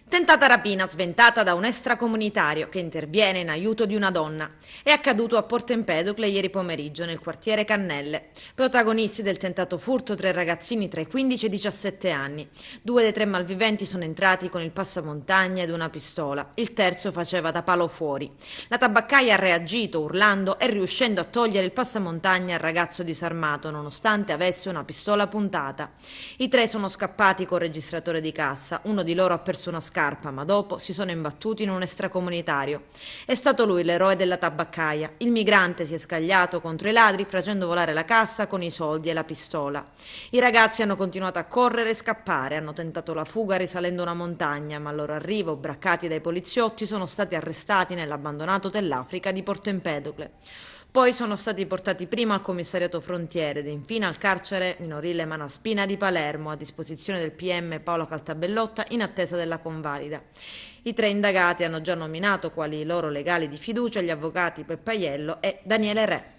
Tentata rapina sventata da un extracomunitario che interviene in aiuto di una donna. È accaduto a Porto Empedocle ieri pomeriggio nel quartiere Cannelle. Protagonisti del tentato furto tre ragazzini tra i 15 e i 17 anni. Due dei tre malviventi sono entrati con il passamontagna ed una pistola. Il terzo faceva da palo fuori. La tabaccaia ha reagito urlando e riuscendo a togliere il passamontagna al ragazzo disarmato nonostante avesse una pistola puntata. I tre sono scappati col registratore di cassa. Uno di loro ha perso una scarpa, ma dopo si sono imbattuti in un extracomunitario. È stato lui l'eroe della tabaccaia. Il migrante si è scagliato contro i ladri facendo volare la cassa con i soldi e la pistola. I ragazzi hanno continuato a correre e scappare, hanno tentato la fuga risalendo una montagna, ma al loro arrivo, braccati dai poliziotti, sono stati arrestati nell'abbandonato dell'Africa di Porto Empedocle. Poi sono stati portati prima al commissariato frontiere ed infine al carcere minorile Manaspina di Palermo a disposizione del PM Paolo Caltabellotta in attesa della convalida. I tre indagati hanno già nominato quali loro legali di fiducia gli avvocati Peppaiello e Daniele Re.